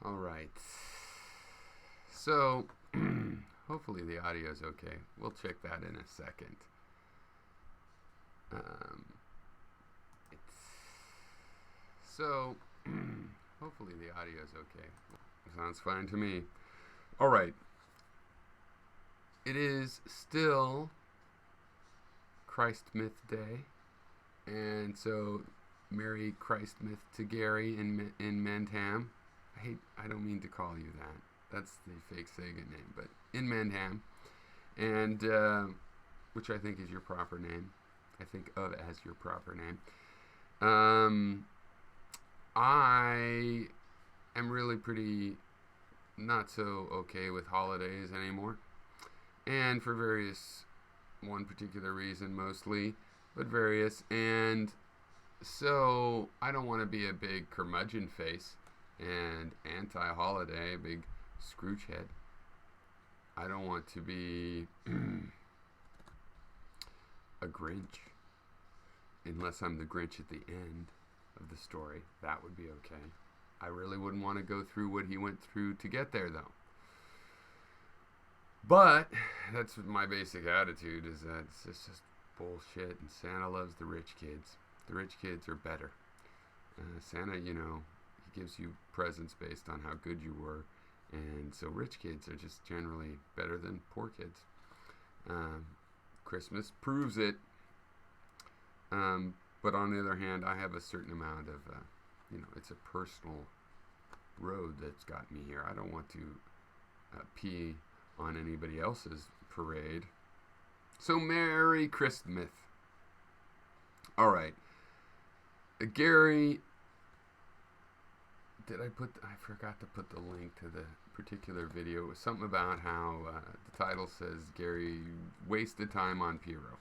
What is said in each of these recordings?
All right. So, hopefully the audio is okay. We'll check that in a second. So, hopefully the audio is okay. Sounds fine to me. All right. It is still Christ Myth Day, and so Merry Christ Myth to Gary in Mendham. I don't mean to call you that. That's the fake Sega name, but in Mendham, and which I think is your proper name. I think of as your proper name. I am really pretty not so okay with holidays anymore, and for one particular reason mostly, but various, and so I don't want to be a big curmudgeon face and anti-holiday, big Scrooge head. I don't want to be a Grinch, unless I'm the Grinch at the end of the story. That would be okay. I really wouldn't want to go through what he went through to get there, though. But that's my basic attitude, is that it's just bullshit, and Santa loves the rich kids. The rich kids are better. Santa, he gives you presents based on how good you were, and so rich kids are just generally better than poor kids. Christmas proves it. But on the other hand, I have a certain amount of, it's a personal road that's got me here. I don't want to pee on anybody else's parade. So Merry Christmas. All right. Gary, I forgot to put the link to the particular video. It was something about how the title says Gary wasted time on Pyrrho.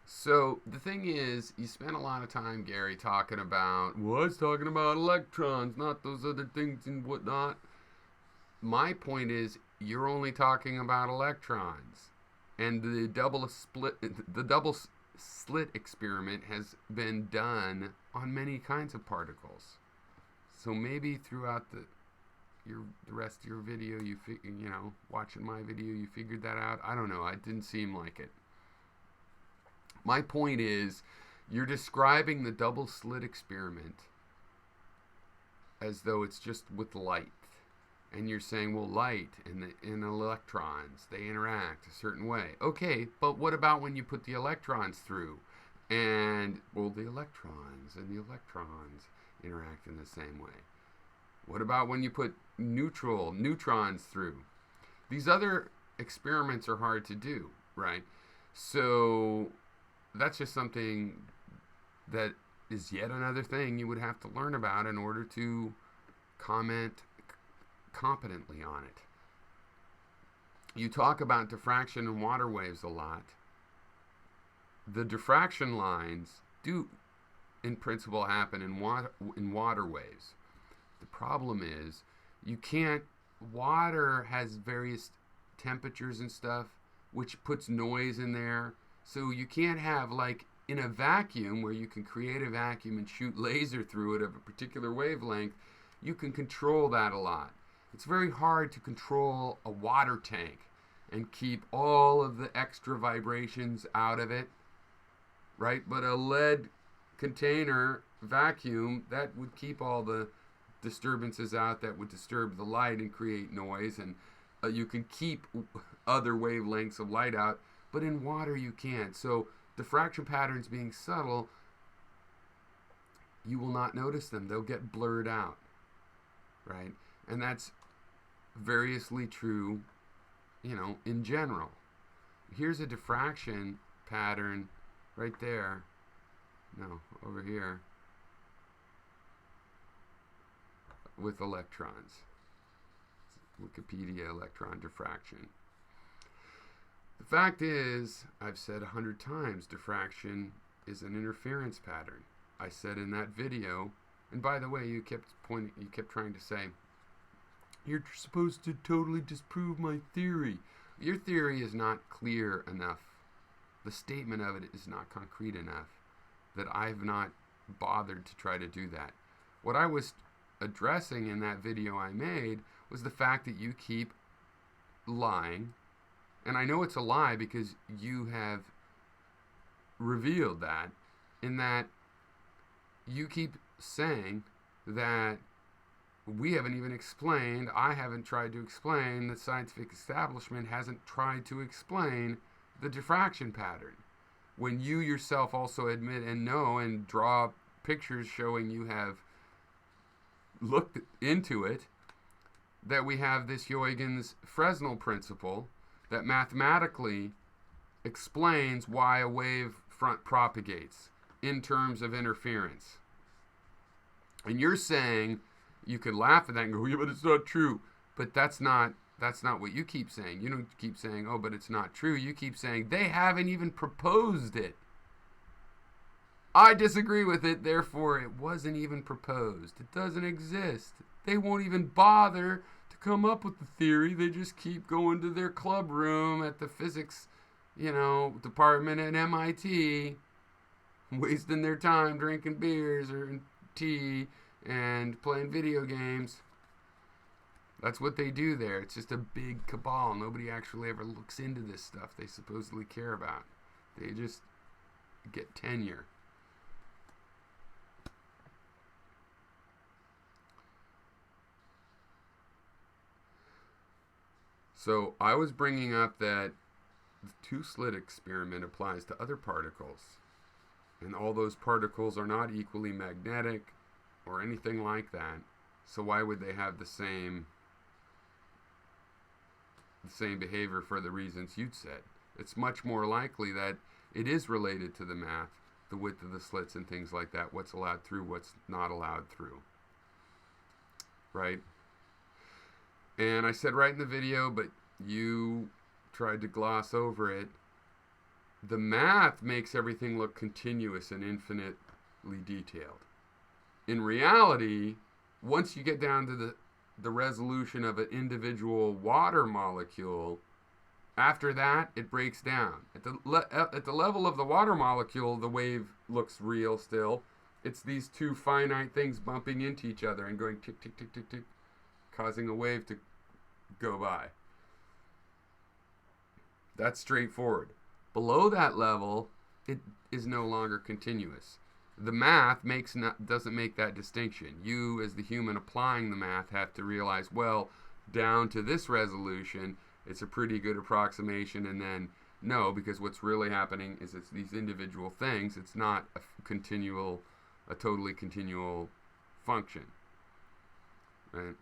So the thing is, you spent a lot of time, Gary, talking about, well, I was talking about electrons, not those other things and whatnot. My point is, you're only talking about electrons, and the double slit experiment has been done on many kinds of particles. So maybe throughout the rest of your video, watching my video, you figured that out. I don't know. It didn't seem like it. My point is, you're describing the double slit experiment as though it's just with light. And you're saying, well, light and electrons, they interact a certain way. Okay, but what about when you put the electrons through? And, well, the electrons and the electrons interact in the same way. What about when you put neutrons through? These other experiments are hard to do, right? So that's just something that is yet another thing you would have to learn about in order to comment competently on it. You talk about diffraction and water waves a lot. The diffraction lines do, in principle, happen in water waves. The problem is, water has various temperatures and stuff, which puts noise in there. So you can't have, like, in a vacuum where you can create a vacuum and shoot laser through it of a particular wavelength, you can control that a lot. It's very hard to control a water tank and keep all of the extra vibrations out of it, right? But a lead container vacuum, that would keep all the disturbances out that would disturb the light and create noise, and you can keep other wavelengths of light out, but in water you can't. So diffraction patterns being subtle, you will not notice them. They'll get blurred out, right? And that's variously true, in general. Here's a diffraction pattern right there. No, over here. With electrons. Wikipedia electron diffraction. The fact is, I've said 100 times, diffraction is an interference pattern. I said in that video, and by the way, you kept trying to say, you're supposed to totally disprove my theory. Your theory is not clear enough. The statement of it is not concrete enough that I've not bothered to try to do that. What I was addressing in that video I made was the fact that you keep lying. And I know it's a lie because you have revealed that, in that you keep saying that we haven't even explained, I haven't tried to explain, the scientific establishment hasn't tried to explain the diffraction pattern. When you yourself also admit and know and draw pictures showing you have looked into it, that we have this Huygens Fresnel principle that mathematically explains why a wave front propagates in terms of interference. And you're saying, you could laugh at that and go, yeah, but it's not true. But that's not what you keep saying. You don't keep saying, oh, but it's not true. You keep saying, they haven't even proposed it. I disagree with it, therefore it wasn't even proposed. It doesn't exist. They won't even bother to come up with the theory. They just keep going to their club room at the physics, department at MIT, wasting their time drinking beers or tea and playing video games. That's what they do there. It's just a big cabal. Nobody actually ever looks into this stuff they supposedly care about. They just get tenure. So I was bringing up that the two-slit experiment applies to other particles. And all those particles are not equally magnetic or anything like that. So why would they have the same behavior for the reasons you'd said? It's much more likely that it is related to the math, the width of the slits and things like that, what's allowed through, what's not allowed through. Right? And I said right in the video, but you tried to gloss over it, the math makes everything look continuous and infinitely detailed. In reality, once you get down to the resolution of an individual water molecule, after that, it breaks down. At the level of the water molecule, the wave looks real still. It's these two finite things bumping into each other and going tick, tick, tick, tick, tick, causing a wave to go by. That's straightforward. Below that level, it is no longer continuous. The math doesn't make that distinction. You, as the human applying the math, have to realize, well, down to this resolution, it's a pretty good approximation, and then no, because what's really happening is it's these individual things. It's not a totally continual function, right?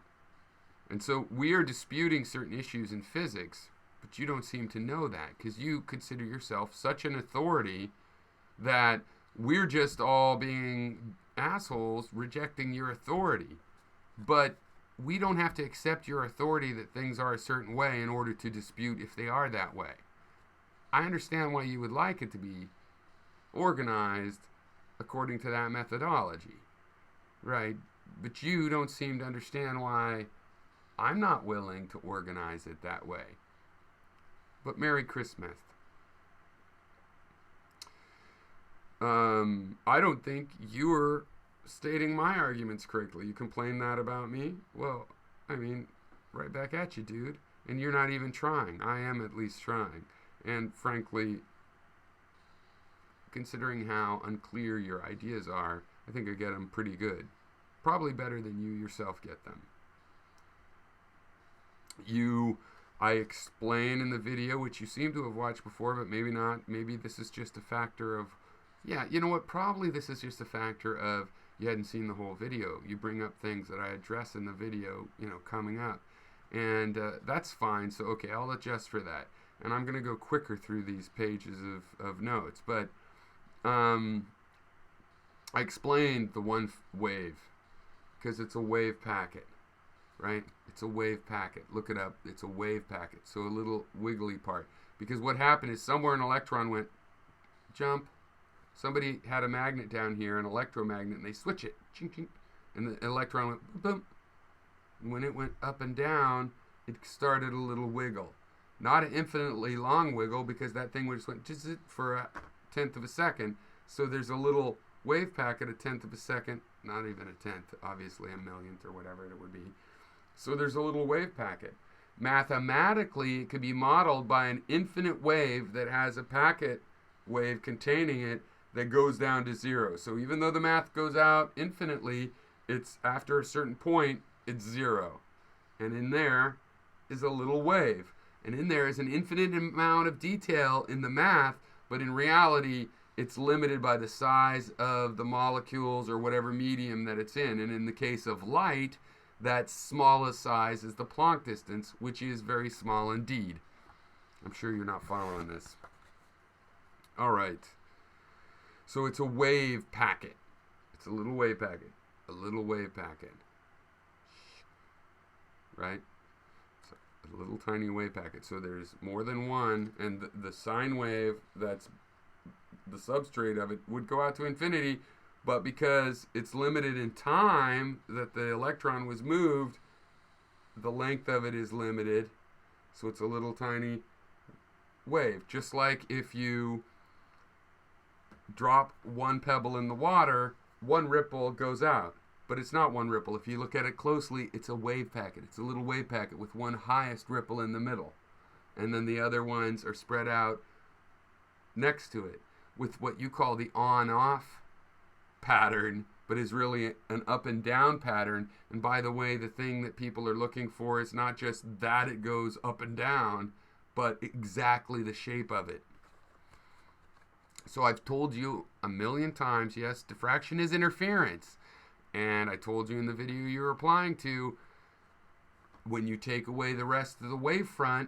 And so we are disputing certain issues in physics, but you don't seem to know that because you consider yourself such an authority that we're just all being assholes rejecting your authority. But we don't have to accept your authority that things are a certain way in order to dispute if they are that way. I understand why you would like it to be organized according to that methodology, right? But you don't seem to understand why I'm not willing to organize it that way. But Merry Christmas. I don't think you're stating my arguments correctly. You complain that about me? Well, I mean, right back at you, dude. And you're not even trying. I am at least trying. And frankly, considering how unclear your ideas are, I think I get them pretty good. Probably better than you yourself get them. I explain in the video, which you seem to have watched before, but maybe not. Maybe this is just a factor of, yeah, you know what? Probably this is just a factor of you hadn't seen the whole video. You bring up things that I address in the video, coming up. And that's fine. So, okay, I'll adjust for that. And I'm going to go quicker through these pages of notes. But I explained the one wave because it's a wave packet, right? It's a wave packet. Look it up. It's a wave packet. So a little wiggly part. Because what happened is somewhere an electron went jump. Somebody had a magnet down here, an electromagnet, and they switch it. Ching, ching, and the electron went boom. And when it went up and down, it started a little wiggle. Not an infinitely long wiggle because that thing just went just for a tenth of a second. So there's a little wave packet a tenth of a second not even a tenth, obviously a millionth or whatever it would be. So there's a little wave packet. Mathematically, it could be modeled by an infinite wave that has a packet wave containing it that goes down to zero. So even though the math goes out infinitely, it's after a certain point, it's zero. And in there is a little wave. And in there is an infinite amount of detail in the math, but in reality, it's limited by the size of the molecules or whatever medium that it's in. And in the case of light, that smallest size is the Planck distance, which is very small indeed. I'm sure you're not following this. All right. So it's a wave packet. It's a little wave packet. A little wave packet. Right? So a little tiny wave packet. So there's more than one, and the sine wave that's the substrate of it would go out to infinity, but because it's limited in time that the electron was moved, the length of it is limited. So it's a little tiny wave. Just like if you drop one pebble in the water, one ripple goes out. But it's not one ripple. If you look at it closely, it's a wave packet. It's a little wave packet with one highest ripple in the middle. And then the other ones are spread out next to it with what you call the on-off pattern, but is really an up and down pattern. And by the way, the thing that people are looking for is not just that it goes up and down, but exactly the shape of it. So I've told you a million times, yes, diffraction is interference. And I told you in the video you're applying to, when you take away the rest of the wavefront,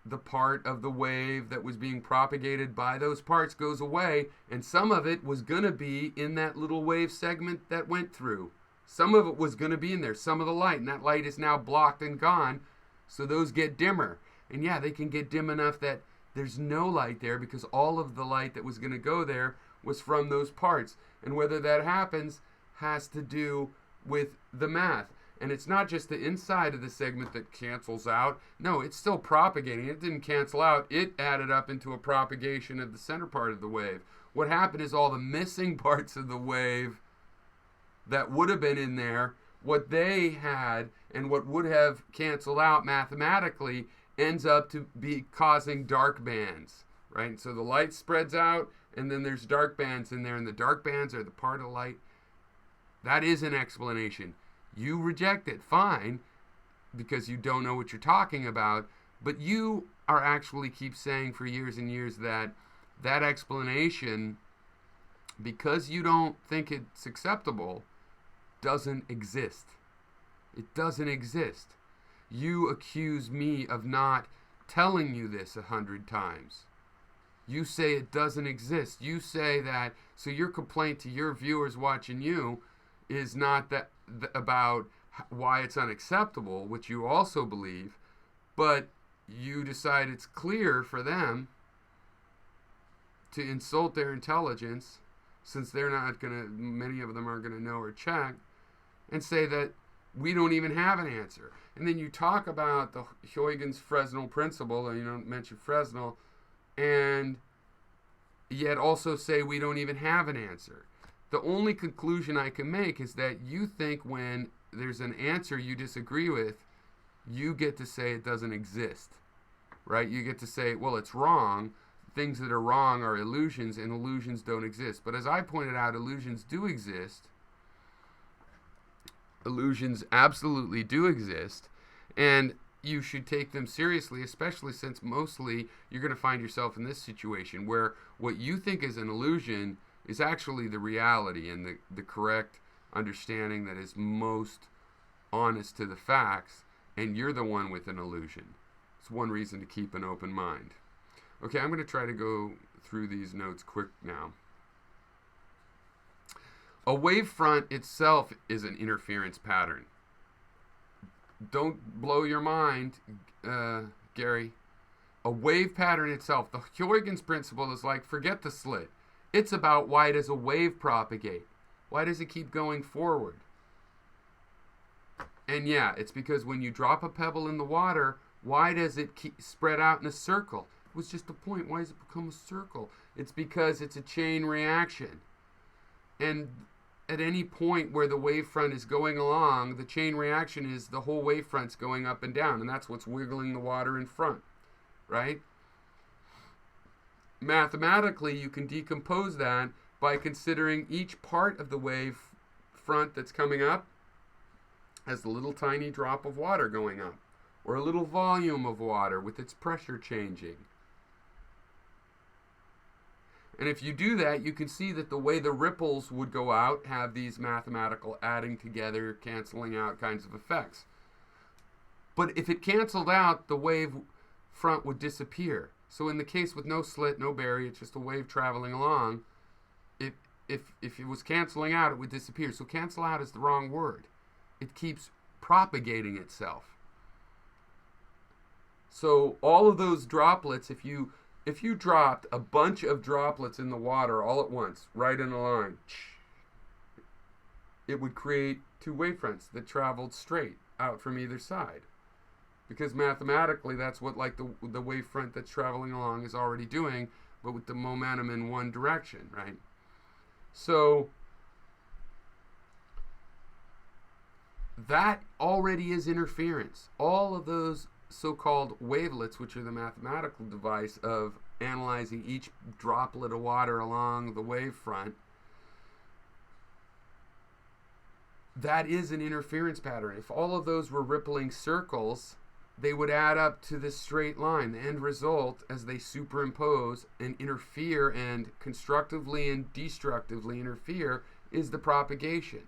the part of the wave that was being propagated by those parts goes away, and some of it was going to be in that little wave segment that went through. Some of it was going to be in there, some of the light, and that light is now blocked and gone, so those get dimmer. And yeah, they can get dim enough that there's no light there because all of the light that was going to go there was from those parts. And whether that happens has to do with the math. And it's not just the inside of the segment that cancels out. No, it's still propagating. It didn't cancel out. It added up into a propagation of the center part of the wave. What happened is all the missing parts of the wave that would have been in there, what they had and what would have canceled out mathematically ends up to be causing dark bands, right? So the light spreads out and then there's dark bands in there, and the dark bands are the part of light. That is an explanation. You reject it, fine, because you don't know what you're talking about, but you are actually keep saying for years and years that that explanation, because you don't think it's acceptable, doesn't exist. It doesn't exist. You accuse me of not telling you this 100 times. You say it doesn't exist. You say that, so your complaint to your viewers watching you is not that about why it's unacceptable, which you also believe, but you decide it's clear for them to insult their intelligence, since they're not going to, many of them aren't going to know or check, and say that we don't even have an answer. And then you talk about the Huygens Fresnel principle, and you don't mention Fresnel, and yet also say we don't even have an answer. The only conclusion I can make is that you think when there's an answer you disagree with, you get to say it doesn't exist, right? You get to say, well, it's wrong. Things that are wrong are illusions, and illusions don't exist. But as I pointed out, illusions do exist. Illusions absolutely do exist, and you should take them seriously, especially since mostly you're going to find yourself in this situation where what you think is an illusion is actually the reality and the correct understanding that is most honest to the facts, and you're the one with an illusion. It's one reason to keep an open mind. Okay, I'm going to try to go through these notes quick now. A wavefront itself is an interference pattern. Don't blow your mind, Gary. A wave pattern itself, the Huygens principle is like, forget the slit. It's about why does a wave propagate? Why does it keep going forward? And yeah, it's because when you drop a pebble in the water, why does it keep spread out in a circle? It was just a point. Why does it become a circle? It's because it's a chain reaction. And at any point where the wavefront is going along, the chain reaction is the whole wavefront's going up and down, and that's what's wiggling the water in front, right? Mathematically, you can decompose that by considering each part of the wave front that's coming up as a little tiny drop of water going up, or a little volume of water with its pressure changing. And if you do that, you can see that the way the ripples would go out have these mathematical adding together, canceling out kinds of effects. But if it canceled out, the wave front would disappear. So in the case with no slit, no berry, it's just a wave traveling along, if it was canceling out, it would disappear. So cancel out is the wrong word. It keeps propagating itself. So all of those droplets, if you dropped a bunch of droplets in the water all at once, right in a line, it would create two wavefronts that traveled straight out from either side. Because mathematically, that's what like the wavefront that's traveling along is already doing, but with the momentum in one direction, right? So that already is interference. All of those so-called wavelets, which are the mathematical device of analyzing each droplet of water along the wavefront, that is an interference pattern. If all of those were rippling circles, they would add up to this straight line. The end result, as they superimpose and interfere and constructively and destructively interfere, is the propagation.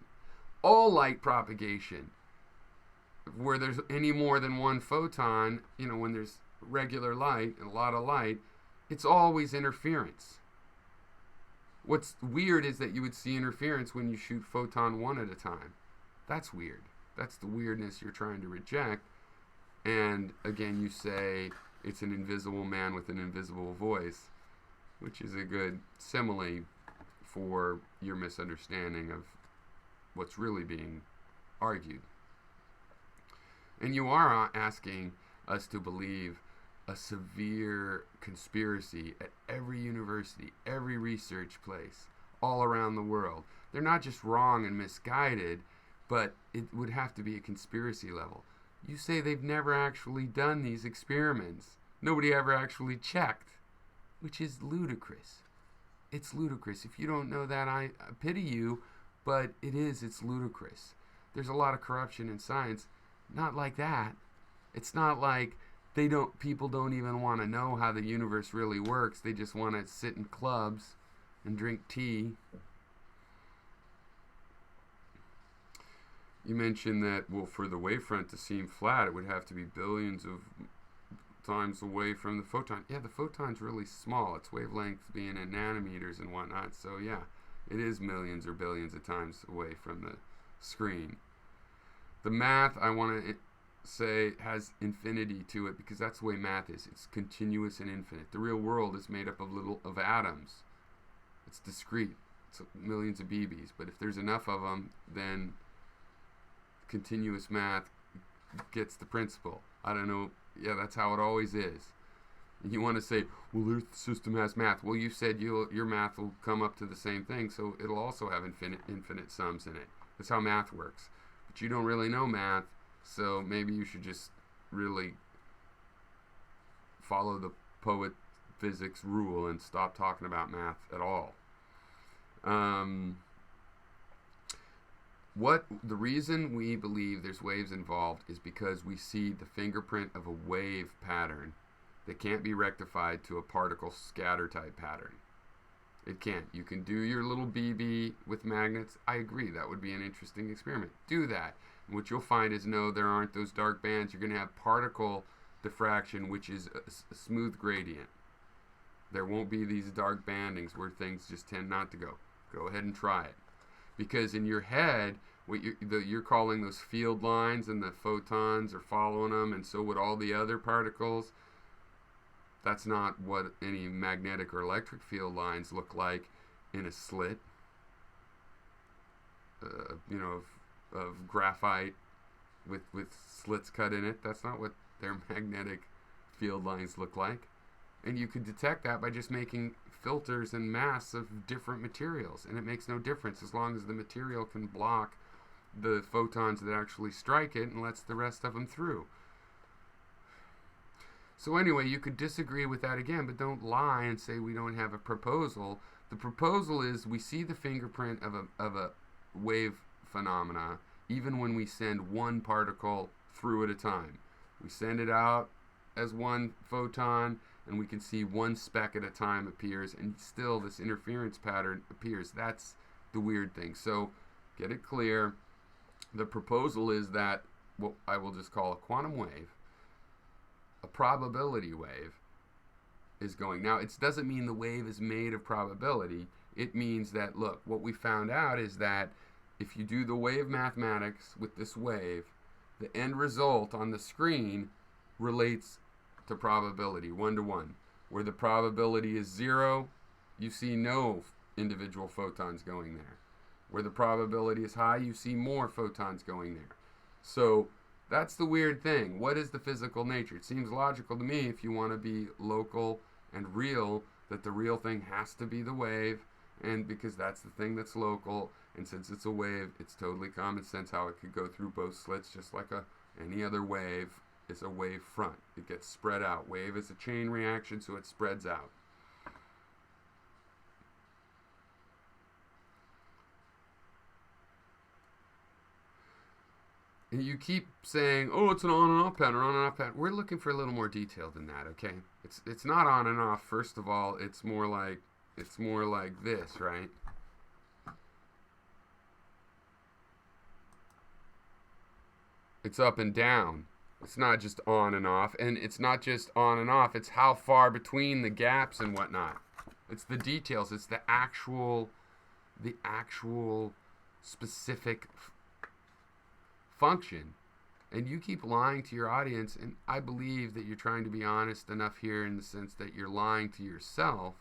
All light propagation, where there's any more than one photon, when there's regular light and a lot of light, it's always interference. What's weird is that you would see interference when you shoot photon one at a time. That's weird. That's the weirdness you're trying to reject. And again, you say it's an invisible man with an invisible voice, which is a good simile for your misunderstanding of what's really being argued. And you are asking us to believe a severe conspiracy at every university, every research place, all around the world. They're not just wrong and misguided, but it would have to be a conspiracy level. You say they've never actually done these experiments. Nobody ever actually checked, which is ludicrous. It's ludicrous. If you don't know that, I pity you, but it's ludicrous. There's a lot of corruption in science. Not like that. It's not like people don't even want to know how the universe really works. They just want to sit in clubs and drink tea. You mentioned that, for the wavefront to seem flat, it would have to be billions of times away from the photon. Yeah, the photon's really small. Its wavelength being in nanometers and whatnot. So yeah, it is millions or billions of times away from the screen. The math, I want to say, has infinity to it because that's the way math is. It's continuous and infinite. The real world is made up of atoms. It's discrete. It's millions of BBs. But if there's enough of them, then continuous math gets the principle. I don't know. Yeah, that's how it always is. And you want to say, well, Earth system has math. Well, you said your math will come up to the same thing, so it'll also have infinite sums in it. That's how math works. But you don't really know math, so maybe you should just really follow the poet physics rule and stop talking about math at all. The reason we believe there's waves involved is because we see the fingerprint of a wave pattern that can't be rectified to a particle scatter type pattern. It can't. You can do your little BB with magnets. I agree, that would be an interesting experiment. Do that. And what you'll find is, no, there aren't those dark bands. You're going to have particle diffraction, which is a smooth gradient. There won't be these dark bandings where things just tend not to go. Go ahead and try it. Because in your head, what you're calling those field lines, and the photons are following them, and so would all the other particles. That's not what any magnetic or electric field lines look like in a slit, of graphite with slits cut in it. That's not what their magnetic field lines look like. And you could detect that by just making filters and masks of different materials, and it makes no difference as long as the material can block the photons that actually strike it and lets the rest of them through. So anyway, you could disagree with that again, but don't lie and say we don't have a proposal. The proposal is we see the fingerprint of a wave phenomena even when we send one particle through at a time. We send it out as one photon, and we can see one speck at a time appears, and still this interference pattern appears. That's the weird thing. So get it clear. The proposal is that what I will just call a quantum wave, a probability wave, is going. Now, it doesn't mean the wave is made of probability. It means that, look, what we found out is that if you do the wave mathematics with this wave, the end result on the screen relates to probability, 1 to 1. Where the probability is 0, you see no individual photons going there. Where the probability is high, you see more photons going there. So that's the weird thing. What is the physical nature? It seems logical to me, if you want to be local and real, that the real thing has to be the wave, and because that's the thing that's local, and since it's a wave, it's totally common sense how it could go through both slits, just like any other wave is a wave front. It gets spread out. Wave is a chain reaction, so it spreads out. And you keep saying, oh, it's an on and off pattern, on and off pattern. We're looking for a little more detail than that, okay? It's not on and off. First of all, it's more like this, right? It's up and down. It's not just on and off, and it's not just on and off. It's how far between the gaps and whatnot. It's the details. It's the actual specific function. And you keep lying to your audience, and I believe that you're trying to be honest enough here in the sense that you're lying to yourself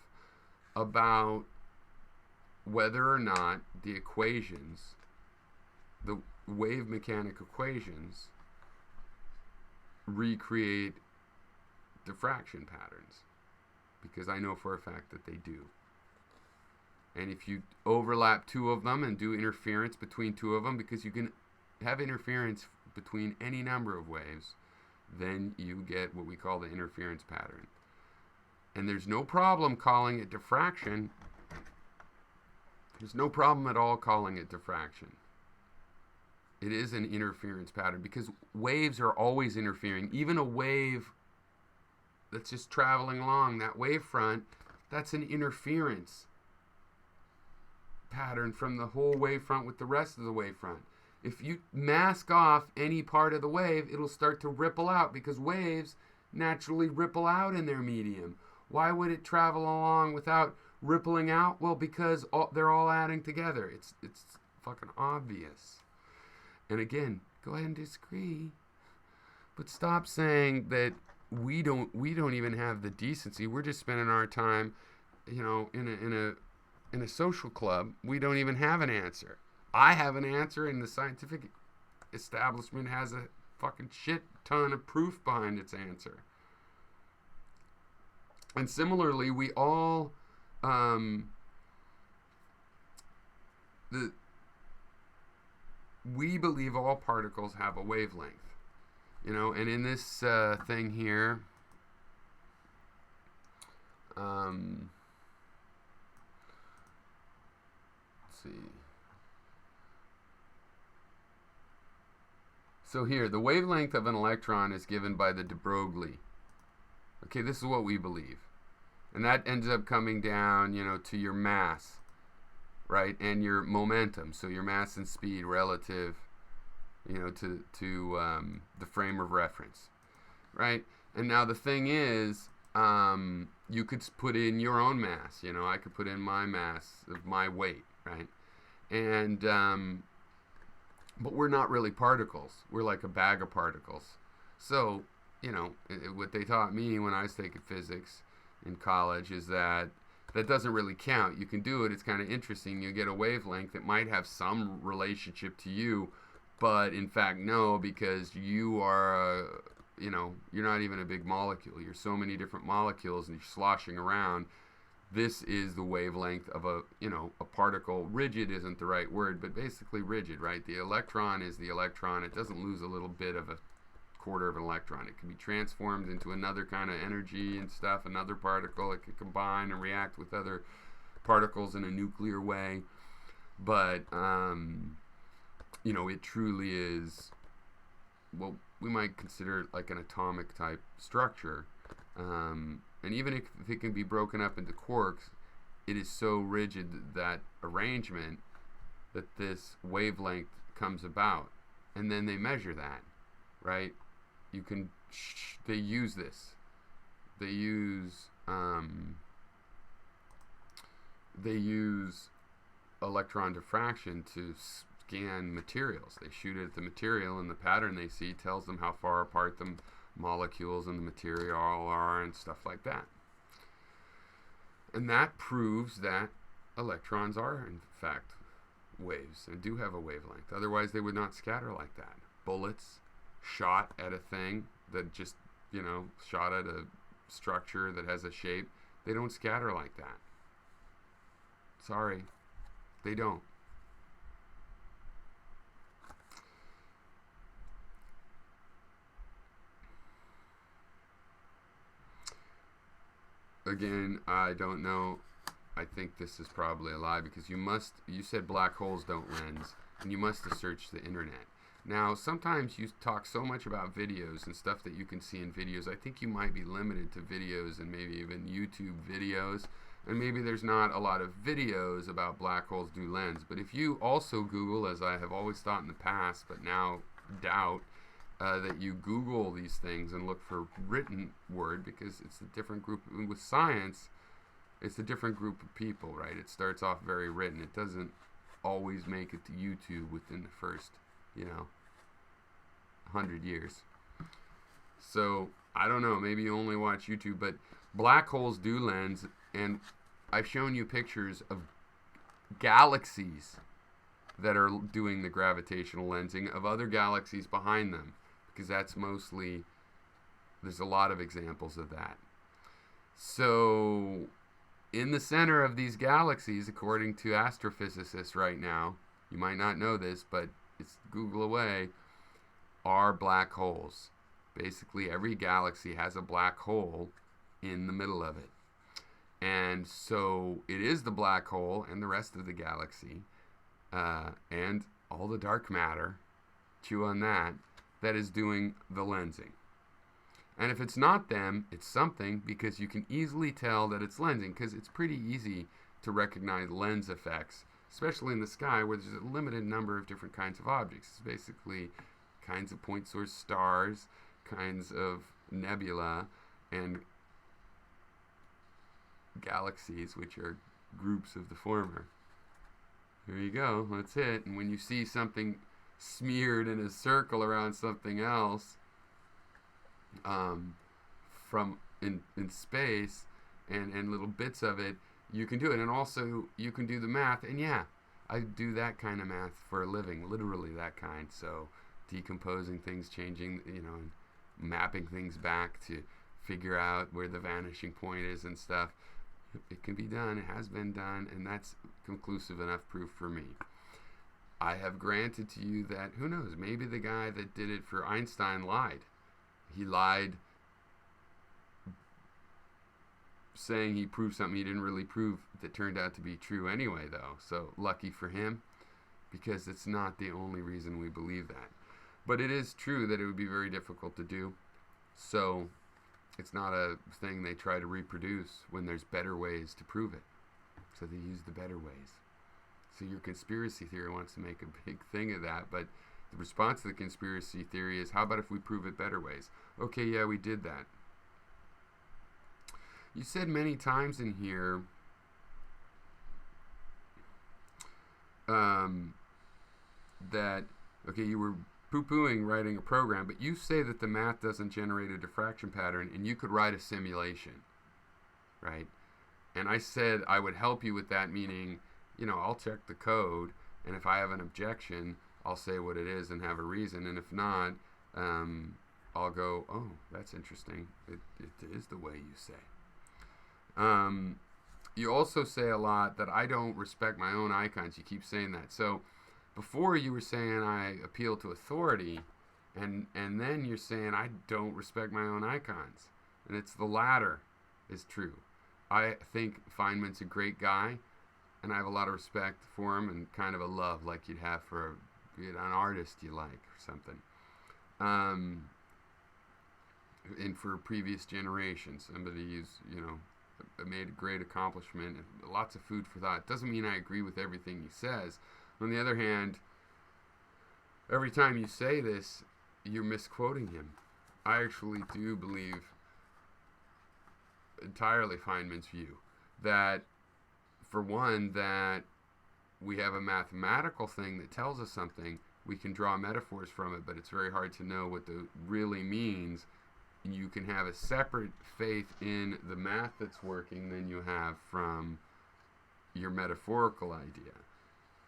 about whether or not the equations, the wave mechanic equations, recreate diffraction patterns, because I know for a fact that they do. And if you overlap two of them and do interference between two of them, because you can have interference between any number of waves, then you get what we call the interference pattern. And there's no problem calling it diffraction. There's no problem at all calling it diffraction. It is an interference pattern because waves are always interfering. Even a wave that's just traveling along that wavefront, that's an interference pattern from the whole wavefront with the rest of the wavefront. If you mask off any part of the wave, it'll start to ripple out because waves naturally ripple out in their medium. Why would it travel along without rippling out? Well, because they're all adding together. It's fucking obvious. And again, go ahead and disagree, but stop saying that we don't even have the decency. We're just spending our time, in a social club. We don't even have an answer. I have an answer, and the scientific establishment has a fucking shit ton of proof behind its answer. And similarly, we all we believe all particles have a wavelength, and in this thing here, let's see. So here, the wavelength of an electron is given by the de Broglie. Okay, this is what we believe. And that ends up coming down, to your mass, right? And your momentum. So your mass and speed relative, to the frame of reference, right? And now the thing is, you could put in your own mass. I could put in my mass of my weight, right? And but we're not really particles. We're like a bag of particles. So, what they taught me when I was taking physics in college is that doesn't really count. You can do it. It's kind of interesting. You get a wavelength that might have some relationship to you, but in fact, no, because you are, you're not even a big molecule. You're so many different molecules and you're sloshing around this is the wavelength of a, a particle. Rigid isn't the right word, but basically rigid, right? The electron is the electron. It doesn't lose a little bit of a quarter of an electron. It can be transformed into another kind of energy and stuff, another particle. It can combine and react with other particles in a nuclear way. But, it truly is what we might consider like an atomic type structure. And even if it can be broken up into quarks, it is so rigid, that arrangement, that this wavelength comes about. And then they measure that, right? They use this. They use electron diffraction to scan materials. They shoot it at the material, and the pattern they see tells them how far apart the molecules in the material are and stuff like that. And that proves that electrons are, in fact, waves and do have a wavelength. Otherwise, they would not scatter like that. Bullets shot at a thing that just, shot at a structure that has a shape, they don't scatter like that. Sorry, they don't. Again, I don't know. I think this is probably a lie, because you said black holes don't lens, and you must have searched the internet. Now, sometimes you talk so much about videos and stuff that you can see in videos. I think you might be limited to videos and maybe even YouTube videos. And maybe there's not a lot of videos about black holes do lens. But if you also Google, as I have always thought in the past, but now doubt, that you Google these things and look for written word, because it's a different group. With science, it's a different group of people, right? It starts off very written. It doesn't always make it to YouTube within the first, 100 years. So, I don't know. Maybe you only watch YouTube, but black holes do lens, and I've shown you pictures of galaxies that are doing the gravitational lensing of other galaxies behind them, because that's mostly, there's a lot of examples of that. So, in the center of these galaxies, according to astrophysicists right now, you might not know this, but it's Google away, are black holes. Basically, every galaxy has a black hole in the middle of it. And so it is the black hole and the rest of the galaxy, and all the dark matter, chew on that, that is doing the lensing. And if it's not them, it's something, because you can easily tell that it's lensing, because it's pretty easy to recognize lens effects, especially in the sky where there's a limited number of different kinds of objects. It's basically kinds of point source stars, kinds of nebula, and galaxies, which are groups of the former. There you go, that's it. And when you see something smeared in a circle around something else from in space, and little bits of it, you can do it. And also you can do the math, and yeah, I do that kind of math for a living, literally that kind. So decomposing things, changing, and mapping things back to figure out where the vanishing point is and stuff. It can be done, it has been done, and that's conclusive enough proof for me. I have granted to you that, who knows, maybe the guy that did it for Einstein lied. He lied saying he proved something he didn't really prove, that turned out to be true anyway, though. So lucky for him, because it's not the only reason we believe that. But it is true that it would be very difficult to do. So it's not a thing they try to reproduce when there's better ways to prove it. So they use the better ways. So your conspiracy theory wants to make a big thing of that, but the response to the conspiracy theory is, how about if we prove it better ways? Okay, yeah, we did that. You said many times in here that, okay, you were poo-pooing writing a program, but you say that the math doesn't generate a diffraction pattern, and you could write a simulation, right? And I said I would help you with that, meaning, I'll check the code, and if I have an objection, I'll say what it is and have a reason, and if not, I'll go, oh, that's interesting. It is the way you say. You also say a lot that I don't respect my own icons. You keep saying that. So before you were saying I appeal to authority, and then you're saying I don't respect my own icons. And it's the latter is true. I think Feynman's a great guy, and I have a lot of respect for him and kind of a love like you'd have for an artist you like or something. And for previous generations, somebody who's, made a great accomplishment and lots of food for thought. Doesn't mean I agree with everything he says. On the other hand, every time you say this, you're misquoting him. I actually do believe entirely Feynman's view that, for one, that we have a mathematical thing that tells us something. We can draw metaphors from it, but it's very hard to know what it really means. You can have a separate faith in the math that's working than you have from your metaphorical idea.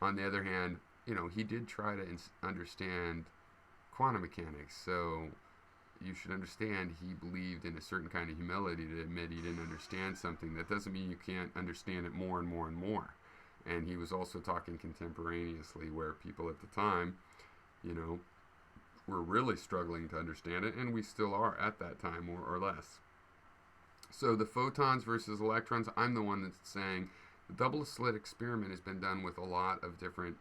On the other hand, he did try to understand quantum mechanics, so you should understand he believed in a certain kind of humility to admit he didn't understand something. That doesn't mean you can't understand it more and more and more. And he was also talking contemporaneously, where people at the time, were really struggling to understand it, and we still are at that time, more or less. So the photons versus electrons, I'm the one that's saying the double slit experiment has been done with a lot of different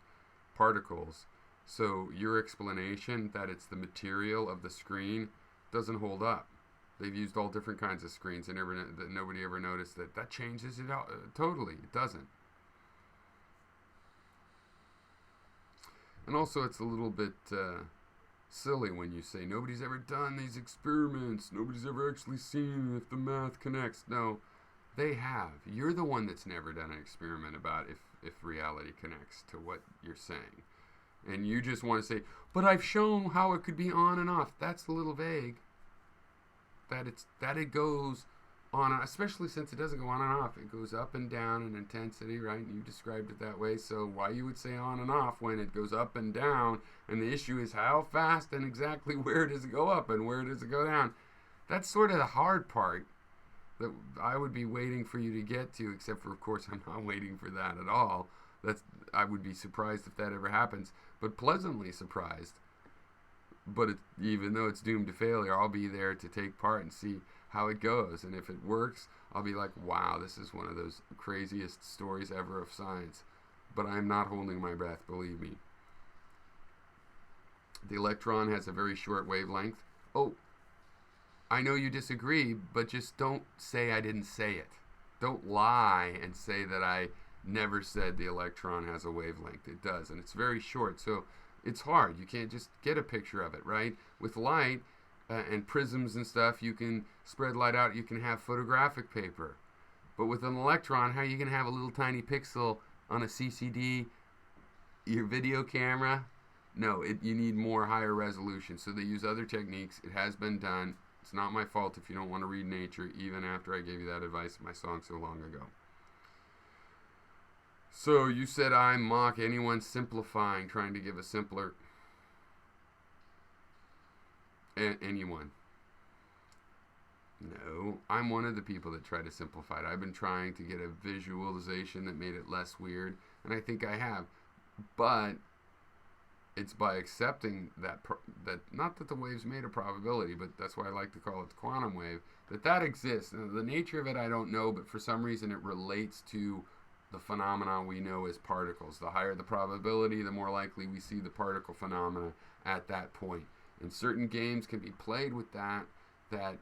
particles. So your explanation that it's the material of the screen doesn't hold up. They've used all different kinds of screens, and nobody ever noticed that changes it out. Totally, it doesn't. And also, it's a little bit silly when you say nobody's ever done these experiments, nobody's ever actually seen if the math connects. No, they have. You're the one that's never done an experiment about if reality connects to what you're saying. And you just want to say, but I've shown how it could be on and off. That's a little vague. That it goes on, especially since it doesn't go on and off. It goes up and down in intensity, right? And you described it that way. So why you would say on and off when it goes up and down, and the issue is how fast and exactly where does it go up and where does it go down? That's sort of the hard part that I would be waiting for you to get to, except for, of course, I'm not waiting for that at all. I would be surprised if that ever happens, but pleasantly surprised. But even though it's doomed to failure, I'll be there to take part and see how it goes. And if it works, I'll be like, wow, this is one of those craziest stories ever of science. But I'm not holding my breath, believe me. The electron has a very short wavelength. Oh, I know you disagree, but just don't say I didn't say it. Don't lie and say that I never said the electron has a wavelength. It does, and it's very short, so it's hard. You can't just get a picture of it, right? With light and prisms and stuff, you can spread light out. You can have photographic paper. But with an electron, how are you going to have a little tiny pixel on a CCD, your video camera? No, you need more higher resolution. So they use other techniques. It has been done. It's not my fault if you don't want to read Nature, even after I gave you that advice in my song so long ago. So you said I mock anyone simplifying, trying to give a simpler... anyone. No, I'm one of the people that try to simplify it. I've been trying to get a visualization that made it less weird, and I think I have. But it's by accepting that not that the wave's made a probability, but that's why I like to call it the quantum wave, that exists. Now, the nature of it I don't know, but for some reason it relates to the phenomena we know as particles. The higher the probability, the more likely we see the particle phenomena at that point. And certain games can be played with that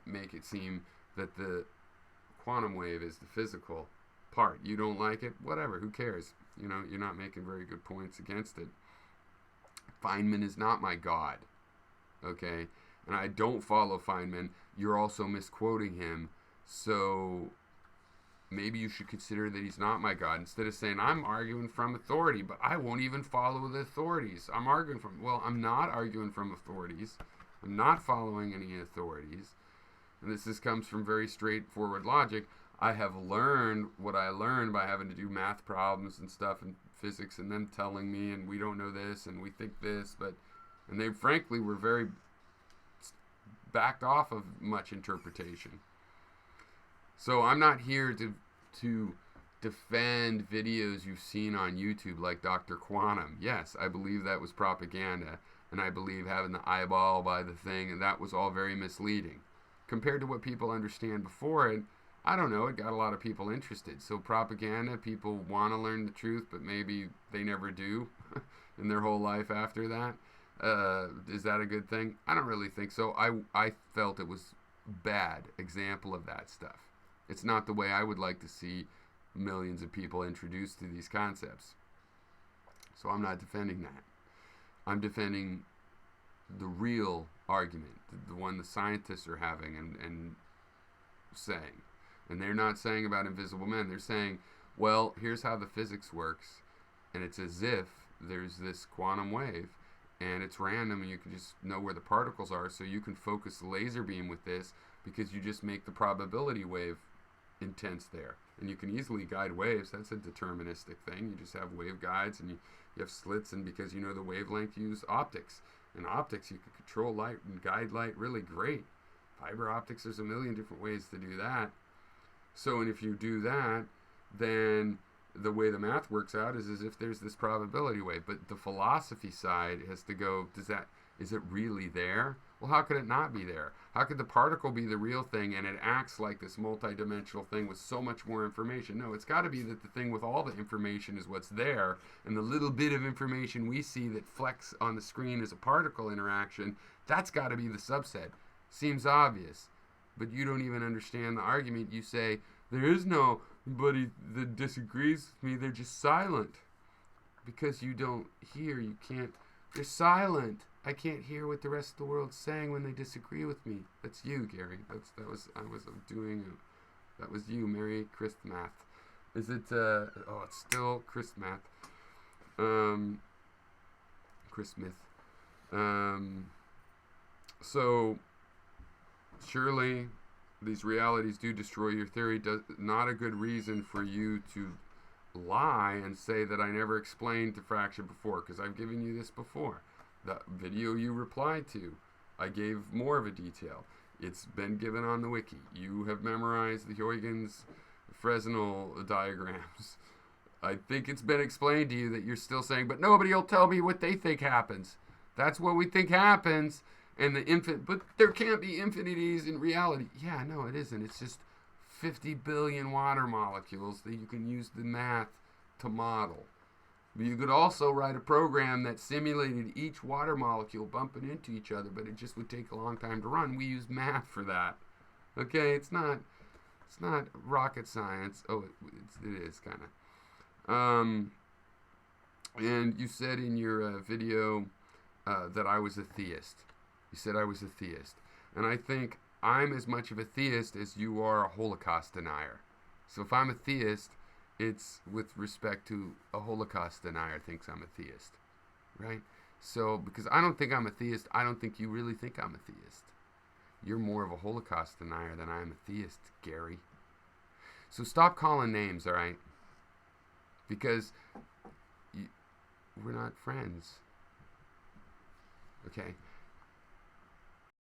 make it seem that the quantum wave is the physical part. You don't like it? Whatever, who cares? You're not making very good points against it. Feynman is not my god, okay? And I don't follow Feynman. You're also misquoting him, so maybe you should consider that he's not my god, instead of saying I'm arguing from authority, but I won't even follow the authorities. I'm not arguing from authorities. I'm not following any authorities. And this comes from very straightforward logic. I have learned what I learned by having to do math problems and stuff in physics, and them telling me, and we don't know this, and we think this, and they frankly were very backed off of much interpretation. So I'm not here to defend videos you've seen on YouTube like Dr. Quantum. Yes, I believe that was propaganda, and I believe having the eyeball by the thing, and that was all very misleading. Compared to what people understand before it, I don't know, it got a lot of people interested. So propaganda, people want to learn the truth, but maybe they never do in their whole life after that. Is that a good thing? I don't really think so. I felt it was bad example of that stuff. It's not the way I would like to see millions of people introduced to these concepts. So I'm not defending that. I'm defending the real argument, the one the scientists are having and saying. And they're not saying about invisible men. They're saying, well, here's how the physics works. And it's as if there's this quantum wave, and it's random, and you can just know where the particles are, so you can focus the laser beam with this because you just make the probability wave intense there. And you can easily guide waves. That's a deterministic thing. You just have wave guides, and you have slits, and because you know the wavelength, you use optics. In optics, you can control light and guide light really great. Fiber optics, there's a million different ways to do that. So, and if you do that, then the way the math works out is as if there's this probability wave. But the philosophy side has to go, is it really there? Well, how could it not be there? How could the particle be the real thing and it acts like this multidimensional thing with so much more information? No, it's got to be that the thing with all the information is what's there, and the little bit of information we see that flecks on the screen as a particle interaction, that's got to be the subset. Seems obvious, but you don't even understand the argument. You say, there is nobody that disagrees with me, they're just silent. Because you don't hear, you can't, they're silent. I can't hear what the rest of the world's saying when they disagree with me. That's you, Gary. That was you, Merry Christmas. Is it, it's still Christmas. Christmas. So, surely, these realities do destroy your theory. Not a good reason for you to lie and say that I never explained diffraction before, because I've given you this before. The video you replied to, I gave more of a detail. It's been given on the wiki. You have memorized the Huygens Fresnel diagrams. I think it's been explained to you that you're still saying, but nobody will tell me what they think happens. That's what we think happens. And but there can't be infinities in reality. Yeah, no, it isn't. It's just 50 billion water molecules that you can use the math to model. You could also write a program that simulated each water molecule bumping into each other, but it just would take a long time to run. We use math for that. Okay, it's not rocket science. Oh, it is kind of. And you said in your video that I was a theist. You said I was a theist. And I think I'm as much of a theist as you are a Holocaust denier. So if I'm a theist, it's with respect to a Holocaust denier thinks I'm a theist, right? So, because I don't think I'm a theist, I don't think you really think I'm a theist. You're more of a Holocaust denier than I am a theist, Gary. So stop calling names, all right? Because we're not friends, okay?